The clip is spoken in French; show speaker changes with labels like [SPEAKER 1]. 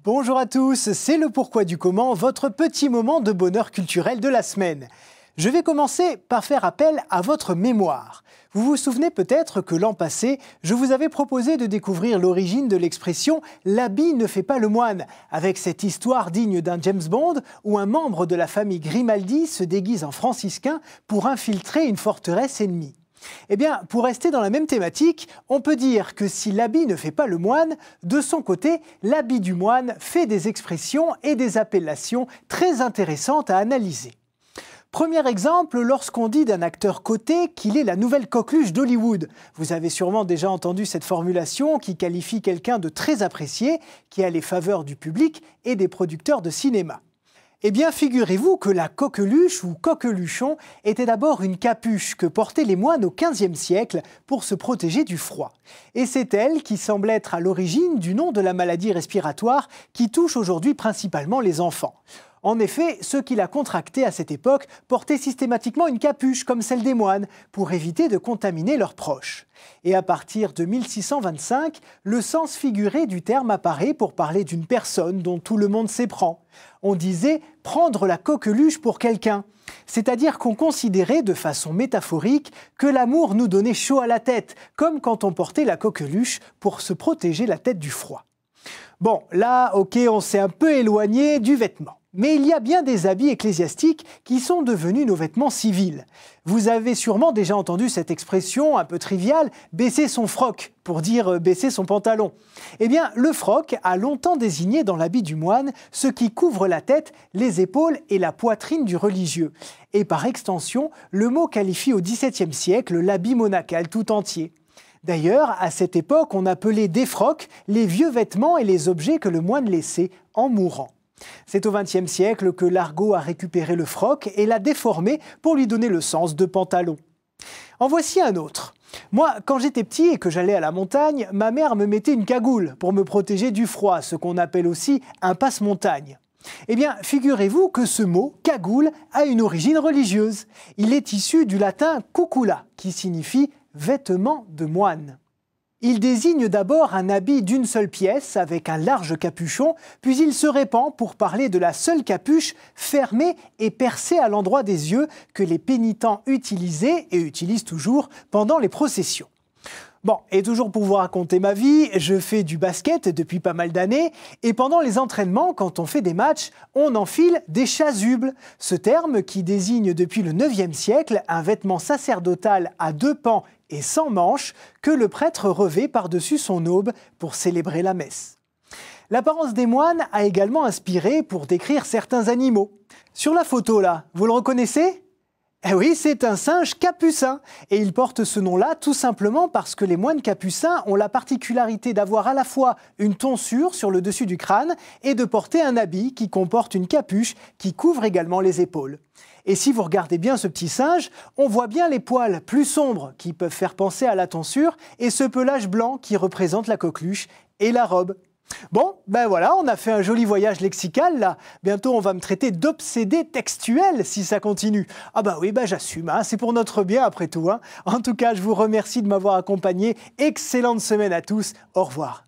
[SPEAKER 1] Bonjour à tous, c'est le Pourquoi du Comment, votre petit moment de bonheur culturel de la semaine. Je vais commencer par faire appel à votre mémoire. Vous vous souvenez peut-être que l'an passé, je vous avais proposé de découvrir l'origine de l'expression « l'habit ne fait pas le moine » avec cette histoire digne d'un James Bond où un membre de la famille Grimaldi se déguise en franciscain pour infiltrer une forteresse ennemie. Eh bien, pour rester dans la même thématique, on peut dire que si l'habit ne fait pas le moine, de son côté, l'habit du moine fait des expressions et des appellations très intéressantes à analyser. Premier exemple, lorsqu'on dit d'un acteur coté qu'il est la nouvelle coqueluche d'Hollywood. Vous avez sûrement déjà entendu cette formulation qui qualifie quelqu'un de très apprécié, qui a les faveurs du public et des producteurs de cinéma. Eh bien, figurez-vous que la coqueluche ou coqueluchon était d'abord une capuche que portaient les moines au XVe siècle pour se protéger du froid. Et c'est elle qui semble être à l'origine du nom de la maladie respiratoire qui touche aujourd'hui principalement les enfants. En effet, ceux qui la contractaient à cette époque portaient systématiquement une capuche comme celle des moines pour éviter de contaminer leurs proches. Et à partir de 1625, le sens figuré du terme apparaît pour parler d'une personne dont tout le monde s'éprend. On disait « prendre la coqueluche pour quelqu'un », c'est-à-dire qu'on considérait de façon métaphorique que l'amour nous donnait chaud à la tête, comme quand on portait la coqueluche pour se protéger la tête du froid. Bon, là, ok, on s'est un peu éloigné du vêtement. Mais il y a bien des habits ecclésiastiques qui sont devenus nos vêtements civils. Vous avez sûrement déjà entendu cette expression un peu triviale « baisser son froc » pour dire « baisser son pantalon ». Eh bien, le froc a longtemps désigné dans l'habit du moine ce qui couvre la tête, les épaules et la poitrine du religieux. Et par extension, le mot qualifie au XVIIe siècle l'habit monacal tout entier. D'ailleurs, à cette époque, on appelait défroques les vieux vêtements et les objets que le moine laissait en mourant. C'est au XXe siècle que l'argot a récupéré le froc et l'a déformé pour lui donner le sens de pantalon. En voici un autre. Moi, quand j'étais petit et que j'allais à la montagne, ma mère me mettait une cagoule pour me protéger du froid, ce qu'on appelle aussi un passe-montagne. Eh bien, figurez-vous que ce mot, cagoule, a une origine religieuse. Il est issu du latin cucula, qui signifie « vêtement de moine ». Il désigne d'abord un habit d'une seule pièce avec un large capuchon, puis il se répand pour parler de la seule capuche fermée et percée à l'endroit des yeux que les pénitents utilisaient et utilisent toujours pendant les processions. Bon, et toujours pour vous raconter ma vie, je fais du basket depuis pas mal d'années et pendant les entraînements, quand on fait des matchs, on enfile des chasubles. Ce terme qui désigne depuis le IXe siècle un vêtement sacerdotal à deux pans et sans manches que le prêtre revêt par-dessus son aube pour célébrer la messe. L'apparence des moines a également inspiré pour décrire certains animaux. Sur la photo là, vous le reconnaissez ? Eh oui, c'est un singe capucin et il porte ce nom-là tout simplement parce que les moines capucins ont la particularité d'avoir à la fois une tonsure sur le dessus du crâne et de porter un habit qui comporte une capuche qui couvre également les épaules. Et si vous regardez bien ce petit singe, on voit bien les poils plus sombres qui peuvent faire penser à la tonsure et ce pelage blanc qui représente la coqueluche et la robe. Bon, ben voilà, on a fait un joli voyage lexical là. Bientôt, on va me traiter d'obsédé textuel si ça continue. Ah bah oui, bah j'assume, hein, c'est pour notre bien après tout. Hein. En tout cas, je vous remercie de m'avoir accompagné. Excellente semaine à tous. Au revoir.